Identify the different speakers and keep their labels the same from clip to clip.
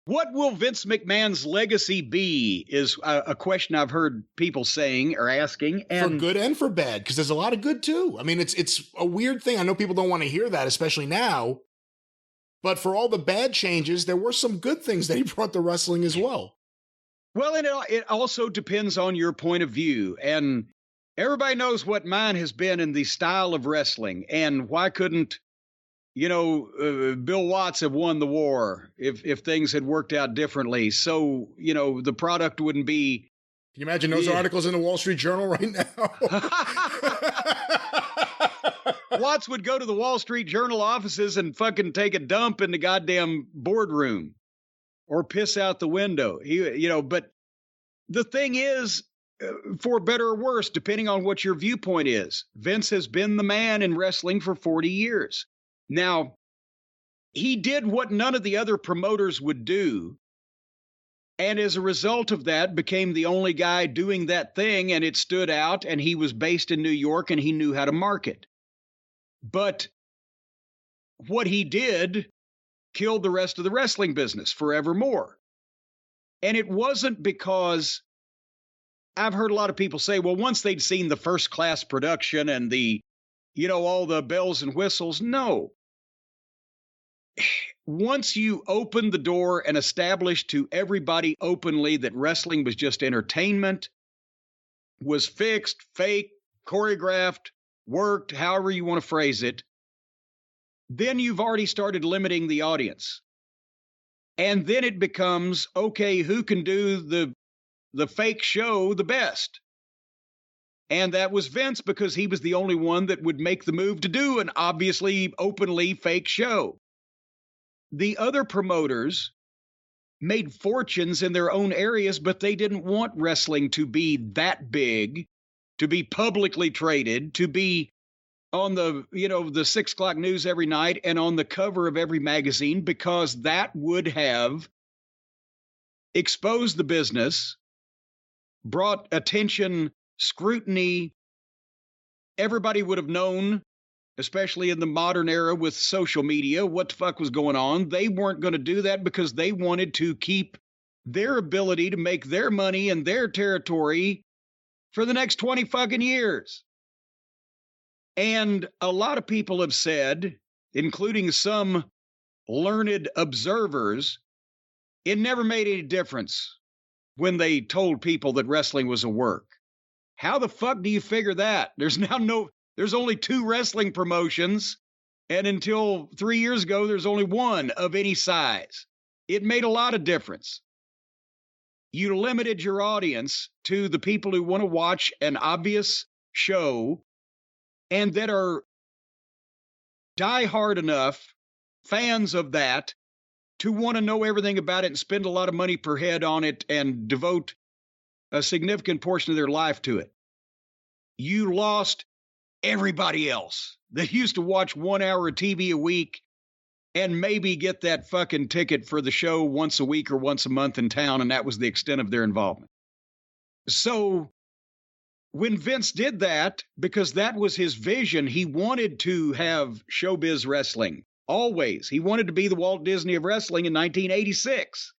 Speaker 1: What will Vince McMahon's legacy be is a question I've heard people saying or asking.
Speaker 2: And for good and for bad, because there's a lot of good too. I mean, it's a weird thing. I know people don't want to hear that, especially now. But for all the bad changes, there were some good things that he brought to wrestling as well.
Speaker 1: Well, and it also depends on your point of view. And everybody knows what mine has been in the style of wrestling. And why couldn't, Bill Watts have won the war if things had worked out differently? So, the product wouldn't be.
Speaker 2: Can you imagine those articles in the Wall Street Journal right now?
Speaker 1: Watts would go to the Wall Street Journal offices and fucking take a dump in the goddamn boardroom or piss out the window. But the thing is, for better or worse, depending on what your viewpoint is, Vince has been the man in wrestling for 40 years. Now, he did what none of the other promoters would do. And as a result of that, became the only guy doing that thing, and it stood out, and he was based in New York, and he knew how to market. But what he did killed the rest of the wrestling business forevermore. And it wasn't because I've heard a lot of people say, well, once they'd seen the first class production and all the bells and whistles. No. Once you opened the door and established to everybody openly that wrestling was just entertainment, was fixed, fake, choreographed, worked, however you want to phrase it, then you've already started limiting the audience. And then it becomes, okay, who can do the fake show the best? And that was Vince, because he was the only one that would make the move to do an obviously openly fake show. The other promoters made fortunes in their own areas, but they didn't want wrestling to be that big, to be publicly traded, to be on the 6 o'clock news every night and on the cover of every magazine, because that would have exposed the business, brought attention, scrutiny. Everybody would have known, especially in the modern era with social media, what the fuck was going on. They weren't going to do that because they wanted to keep their ability to make their money in their territory for the next 20 fucking years. And a lot of people have said, including some learned observers, it never made any difference when they told people that wrestling was a work. How the fuck do you figure that? There's only 2 wrestling promotions, and until 3 years ago, there's only one of any size. It made a lot of difference. You limited your audience to the people who want to watch an obvious show and that are diehard enough fans of that to want to know everything about it and spend a lot of money per head on it and devote a significant portion of their life to it. You lost everybody else that used to watch 1 hour of TV a week and maybe get that fucking ticket for the show once a week or once a month in town, and that was the extent of their involvement. So when Vince did that, because that was his vision, he wanted to have showbiz wrestling. Always. He wanted to be the Walt Disney of wrestling in 1986.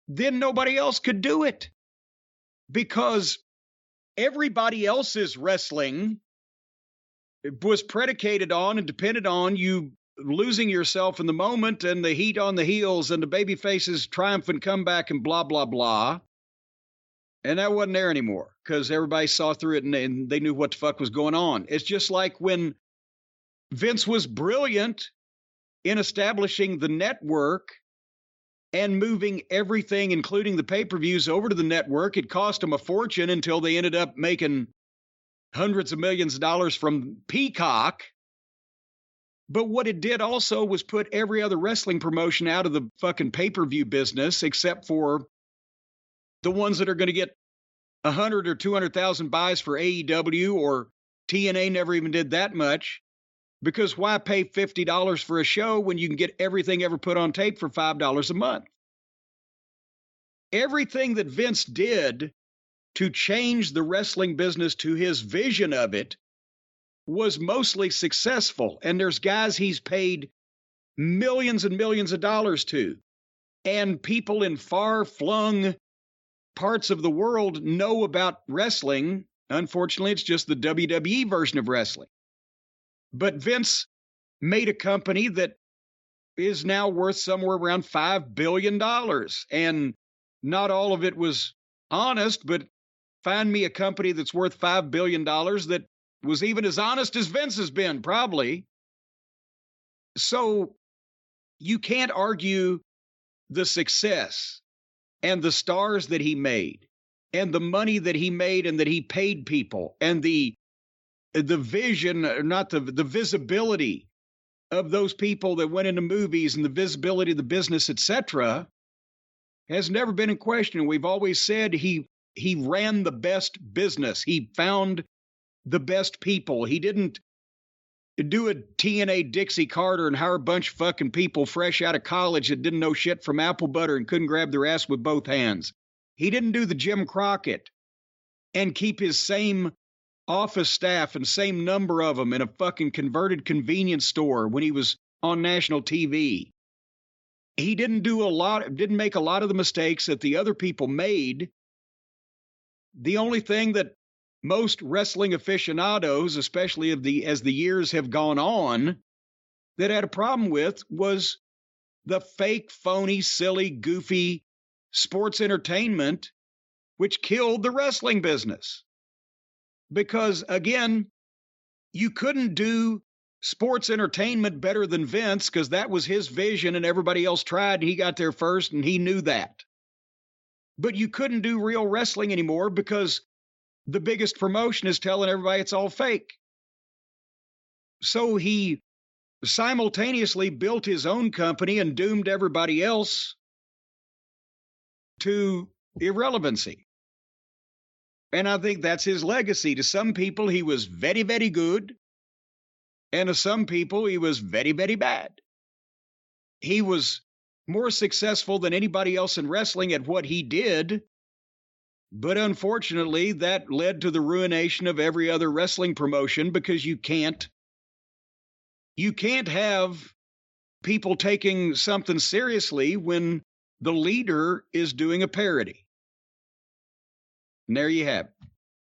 Speaker 1: Then nobody else could do it because everybody else's wrestling was predicated on and depended on you losing yourself in the moment and the heat on the heels and the babyface's triumphant comeback and blah, blah, blah. And that wasn't there anymore because everybody saw through it and they knew what the fuck was going on. It's just like when Vince was brilliant in establishing the network and moving everything, including the pay-per-views, over to the network. It cost him a fortune until they ended up making hundreds of millions of dollars from Peacock. But what it did also was put every other wrestling promotion out of the fucking pay-per-view business, except for the ones that are going to get 100 or 200,000 buys for AEW, or TNA never even did that much. Because why pay $50 for a show when you can get everything ever put on tape for $5 a month? Everything that Vince did to change the wrestling business to his vision of it was mostly successful. And there's guys he's paid millions and millions of dollars to And people in far-flung parts of the world know about wrestling. Unfortunately, it's just the WWE version of wrestling. But Vince made a company that is now worth somewhere around $5 billion. And not all of it was honest, but find me a company that's worth $5 billion that was even as honest as Vince has been, probably. So you can't argue the success and the stars that he made and the money that he made and that he paid people and the vision, not the visibility of those people that went into movies and the visibility of the business, etc., has never been in question. We've always said he ran the best business. He found the best people. He didn't do a TNA Dixie Carter and hire a bunch of fucking people fresh out of college that didn't know shit from apple butter and couldn't grab their ass with both hands. He didn't do the Jim Crockett and keep his same office staff and same number of them in a fucking converted convenience store when he was on national TV. He didn't make a lot of the mistakes that the other people made. The only thing that most wrestling aficionados, especially as the years have gone on, that had a problem with was the fake, phony, silly, goofy sports entertainment, which killed the wrestling business. Because, again, you couldn't do sports entertainment better than Vince because that was his vision and everybody else tried and he got there first and he knew that. But you couldn't do real wrestling anymore because the biggest promotion is telling everybody it's all fake. So he simultaneously built his own company and doomed everybody else to irrelevancy. And I think that's his legacy. To some people, he was very, very good. And to some people, he was very, very bad. He was more successful than anybody else in wrestling at what he did. But unfortunately, that led to the ruination of every other wrestling promotion because you can't have people taking something seriously when the leader is doing a parody. And there you have it.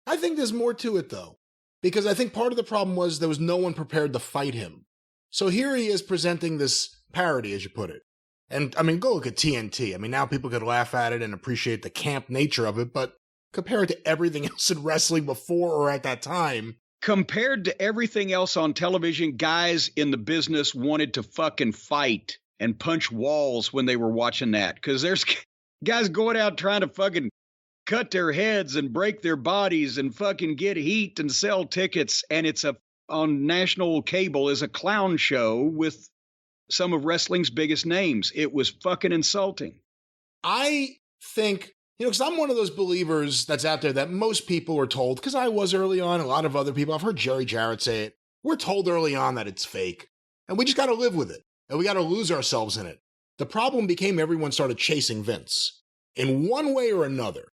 Speaker 2: I think there's more to it, though, because I think part of the problem was there was no one prepared to fight him. So here he is presenting this parody, as you put it. And, I mean, go look at TNT. I mean, now people could laugh at it and appreciate the camp nature of it, but compare it to everything else in wrestling before or at that time.
Speaker 1: Compared to everything else on television, guys in the business wanted to fucking fight and punch walls when they were watching that. Because there's guys going out trying to fucking cut their heads and break their bodies and fucking get heat and sell tickets. And it's on national cable is a clown show with some of wrestling's biggest names. It was fucking insulting.
Speaker 2: I think, because I'm one of those believers that's out there that most people were told, because I was early on, a lot of other people, I've heard Jerry Jarrett say it, we're told early on that it's fake. And we just got to live with it. And we got to lose ourselves in it. The problem became everyone started chasing Vince in one way or another.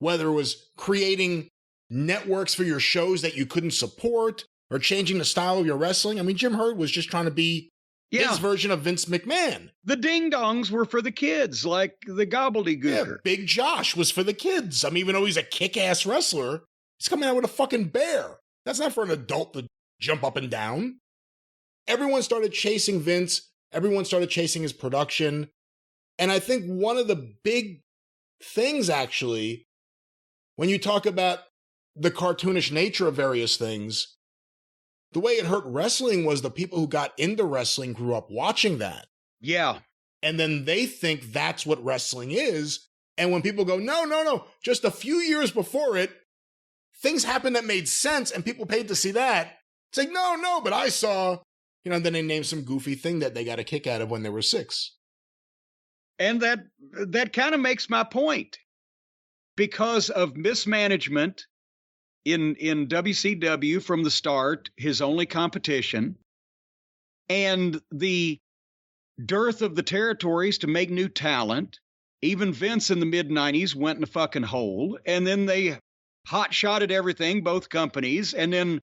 Speaker 2: Whether it was creating networks for your shows that you couldn't support or changing the style of your wrestling. I mean, Jim Herd was just trying to be his version of Vince McMahon.
Speaker 1: The ding-dongs were for the kids, like the gobbledygooker.
Speaker 2: Yeah, Big Josh was for the kids. I mean, even though he's a kick-ass wrestler, he's coming out with a fucking bear. That's not for an adult to jump up and down. Everyone started chasing Vince. Everyone started chasing his production. And I think one of the big things, actually, when you talk about the cartoonish nature of various things, the way it hurt wrestling was the people who got into wrestling grew up watching that.
Speaker 1: Yeah.
Speaker 2: And then they think that's what wrestling is. And when people go, no, just a few years before it, things happened that made sense and people paid to see that. It's like, no, but I saw, and then they name some goofy thing that they got a kick out of when they were 6.
Speaker 1: And that kind of makes my point. Because of mismanagement in WCW from the start, his only competition, and the dearth of the territories to make new talent, even Vince in the mid-90s went in a fucking hole, and then they hot-shotted everything, both companies, and then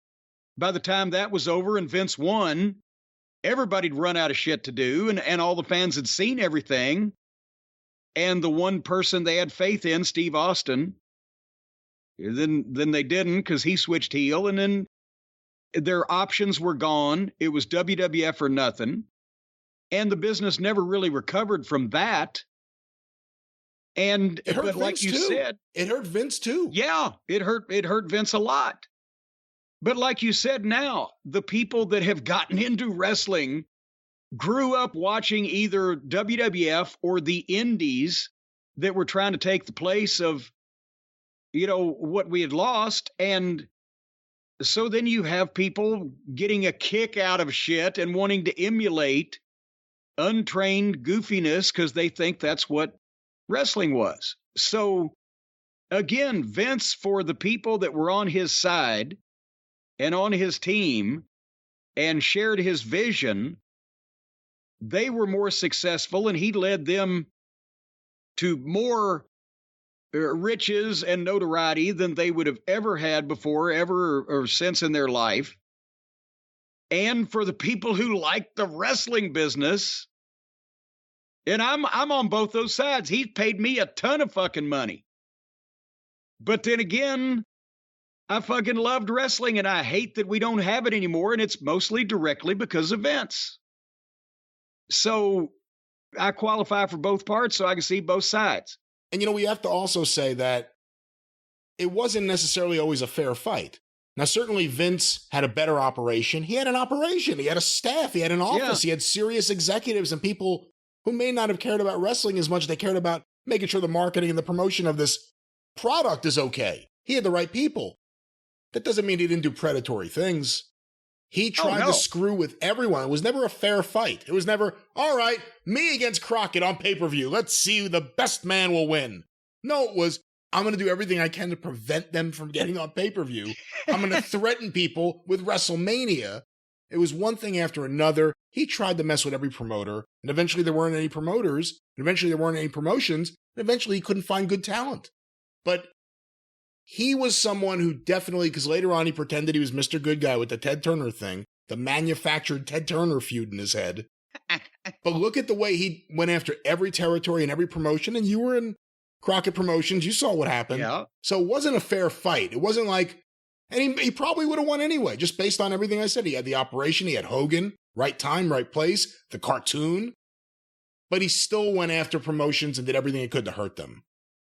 Speaker 1: by the time that was over and Vince won, everybody'd run out of shit to do, and all the fans had seen everything. And the one person they had faith in, Steve Austin, then they didn't because he switched heel, and then their options were gone. It was WWF or nothing. And the business never really recovered from that. And
Speaker 2: it hurt
Speaker 1: but
Speaker 2: Vince
Speaker 1: like you
Speaker 2: too.
Speaker 1: said,
Speaker 2: it hurt Vince too.
Speaker 1: Yeah, it hurt Vince a lot. But like you said, now the people that have gotten into wrestling grew up watching either WWF or the indies that were trying to take the place of, what we had lost. And so then you have people getting a kick out of shit and wanting to emulate untrained goofiness because they think that's what wrestling was. So again, Vince, for the people that were on his side and on his team and shared his vision, they were more successful, and he led them to more riches and notoriety than they would have ever had before, ever or since in their life. And for the people who like the wrestling business, and I'm on both those sides. He's paid me a ton of fucking money. But then again, I fucking loved wrestling, and I hate that we don't have it anymore, and it's mostly directly because of Vince. So I qualify for both parts so I can see both sides.
Speaker 2: And, we have to also say that it wasn't necessarily always a fair fight. Now, certainly Vince had a better operation. He had an operation. He had a staff. He had an office.
Speaker 1: Yeah.
Speaker 2: He had serious executives and people who may not have cared about wrestling as much as they cared about making sure the marketing and the promotion of this product is okay. He had the right people. That doesn't mean he didn't do predatory things. He tried to screw with everyone. It was never a fair fight. It was never, all right, me against Crockett on pay-per-view. Let's see who the best man will win. No, it was, I'm going to do everything I can to prevent them from getting on pay-per-view. I'm going to threaten people with WrestleMania. It was one thing after another. He tried to mess with every promoter, and eventually there weren't any promoters, and eventually there weren't any promotions, and eventually he couldn't find good talent. But he was someone who definitely, because later on he pretended he was Mr. Good Guy with the Ted Turner thing, the manufactured Ted Turner feud in his head. But look at the way he went after every territory and every promotion, and you were in Crockett Promotions. You saw what happened.
Speaker 1: Yeah.
Speaker 2: So it wasn't a fair fight. It wasn't like, and he probably would have won anyway, just based on everything I said. He had the operation, he had Hogan, right time, right place, the cartoon, but he still went after promotions and did everything he could to hurt them.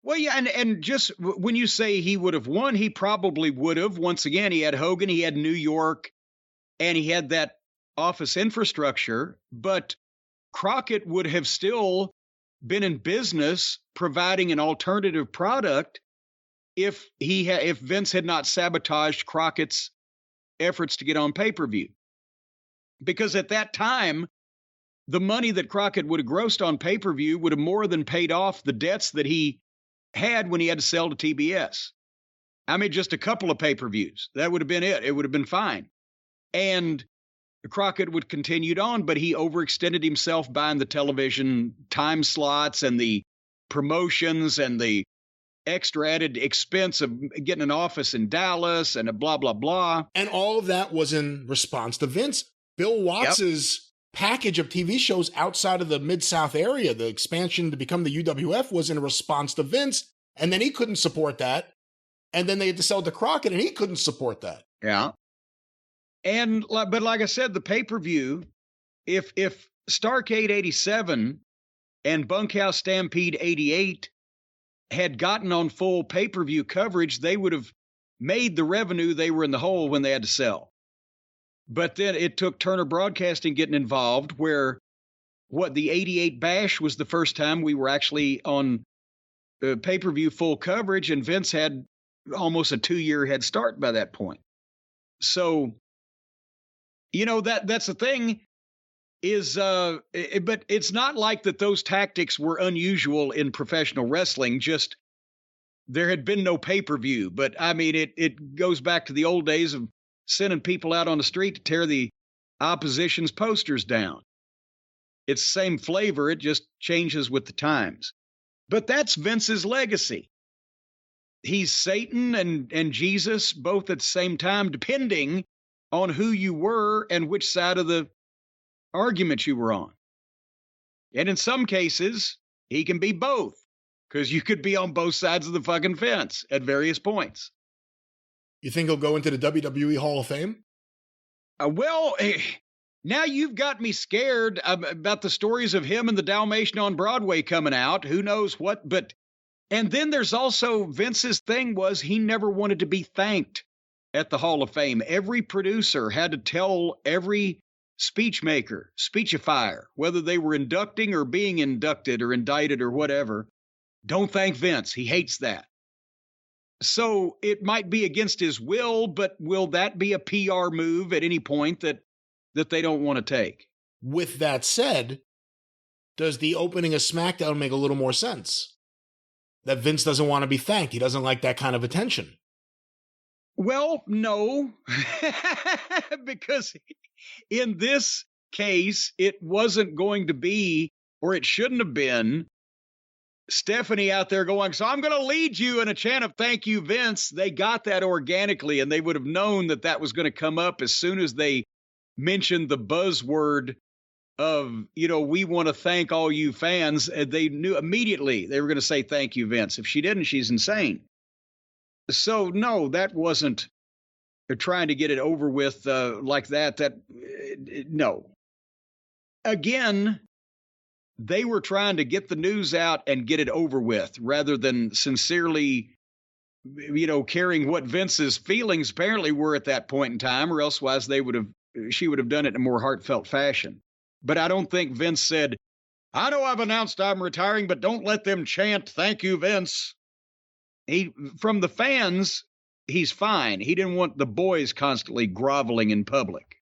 Speaker 1: Well, yeah, and just when you say he would have won, he probably would have. Once again, he had Hogan, he had New York, and he had that office infrastructure, but Crockett would have still been in business providing an alternative product if Vince had not sabotaged Crockett's efforts to get on pay-per-view. Because at that time, the money that Crockett would have grossed on pay-per-view would have more than paid off the debts that he had when he had to sell to TBS. I mean, just a couple of pay-per-views. That would have been it. It would have been fine. And Crockett would continued on, but he overextended himself buying the television time slots and the promotions and the extra added expense of getting an office in Dallas and a blah, blah, blah.
Speaker 2: And all of that was in response to Vince. Bill Watts's package of TV shows outside of the Mid-South area, the expansion to become the UWF, was in response to Vince. And then he couldn't support that. And then they had to sell to Crockett, and he couldn't support that.
Speaker 1: Yeah. And, but like I said, the pay-per-view, if Starrcade 87 and Bunkhouse Stampede 88 had gotten on full pay-per-view coverage, they would have made the revenue they were in the hole when they had to sell. But then it took Turner Broadcasting getting involved, where the 88 Bash was the first time we were actually on pay-per-view full coverage, and Vince had almost a 2-year head start by that point. So, that's the thing is, but it's not like that those tactics were unusual in professional wrestling, just there had been no pay-per-view. But I mean, it goes back to the old days of sending people out on the street to tear the opposition's posters down. It's the same flavor. It just changes with the times. But that's Vince's legacy. He's Satan and Jesus both at the same time, depending on who you were and which side of the argument you were on. And in some cases, He can be both, because you could be on both sides of the fucking fence at various points.
Speaker 2: You think he'll go into the WWE Hall of Fame?
Speaker 1: Now you've got me scared about the stories of him and the Dalmatian on Broadway coming out. Who knows what? And then there's also Vince's thing was he never wanted to be thanked at the Hall of Fame. Every producer had to tell every speechifier, whether they were inducting or being inducted or indicted or whatever, don't thank Vince. He hates that. So it might be against his will, but will that be a PR move at any point that they don't want to take?
Speaker 2: With that said, does the opening of SmackDown make a little more sense? That Vince doesn't want to be thanked. He doesn't like that kind of attention.
Speaker 1: Well, no, because in this case, it wasn't going to be, or it shouldn't have been, Stephanie out there going, so I'm going to lead you in a chant of thank you, Vince. They got that organically, and they would have known that that was going to come up as soon as they mentioned the buzzword of, we want to thank all you fans. They knew immediately they were going to say thank you, Vince. If she didn't, she's insane. So, no, that wasn't trying to get it over with like that. No. Again, they were trying to get the news out and get it over with rather than sincerely, caring what Vince's feelings apparently were at that point in time, or elsewise she would have done it in a more heartfelt fashion. But I don't think Vince said, I know I've announced I'm retiring, but don't let them chant, thank you, Vince. From the fans, he's fine. He didn't want the boys constantly groveling in public.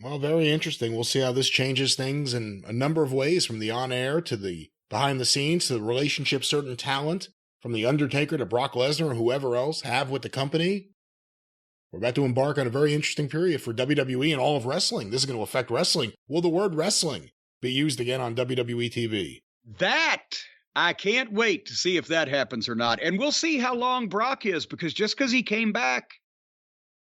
Speaker 2: Well, very interesting. We'll see how this changes things in a number of ways, from the on-air to the behind the scenes to the relationship certain talent, from The Undertaker to Brock Lesnar or whoever else have with the company. We're about to embark on a very interesting period for WWE and all of wrestling. This is going to affect wrestling. Will the word wrestling be used again on WWE TV?
Speaker 1: That, I can't wait to see if that happens or not. And we'll see how long Brock is, because just because he came back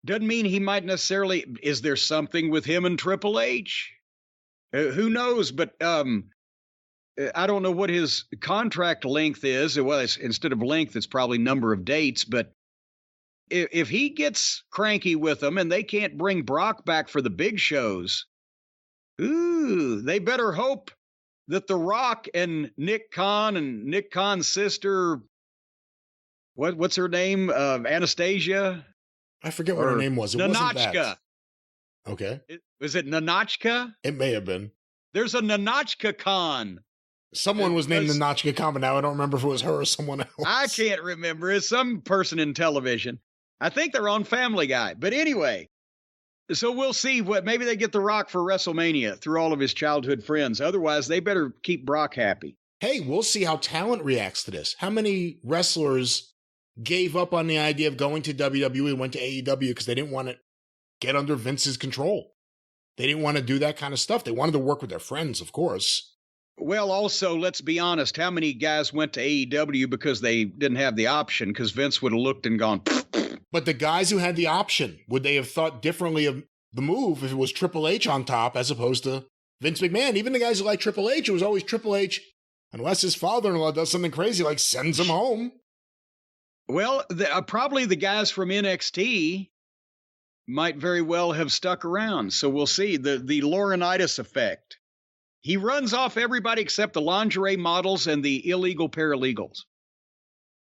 Speaker 1: doesn't mean he might necessarily. Is there something with him and Triple H? Who knows? But I don't know what his contract length is. Well, instead of length, it's probably number of dates. But if he gets cranky with them and they can't bring Brock back for the big shows, they better hope that The Rock and Nick Khan and Nick Khan's sister, what's her name? Anastasia?
Speaker 2: I forget what her name was. It wasn't that. Okay.
Speaker 1: Was it Nanochka?
Speaker 2: It may have been.
Speaker 1: There's a Nanochka Khan.
Speaker 2: Someone was named Nanochka Khan, but now I don't remember if it was her or someone else.
Speaker 1: I can't remember. It's some person in television. I think they're on Family Guy. But anyway, so we'll see maybe they get The Rock for WrestleMania through all of his childhood friends. Otherwise, they better keep Brock happy.
Speaker 2: Hey, we'll see how talent reacts to this. How many wrestlers gave up on the idea of going to WWE and went to AEW because they didn't want to get under Vince's control? They didn't want to do that kind of stuff. They wanted to work with their friends, of course.
Speaker 1: Well, also, let's be honest, how many guys went to AEW because they didn't have the option, because Vince would have looked and gone,
Speaker 2: But the guys who had the option, would they have thought differently of the move if it was Triple H on top as opposed to Vince McMahon? Even the guys who like Triple H, it was always Triple H, unless his father-in-law does something crazy like sends him home.
Speaker 1: Well, probably the guys from NXT might very well have stuck around. So we'll see. The Laurinaitis effect. He runs off everybody except the lingerie models and the illegal paralegals.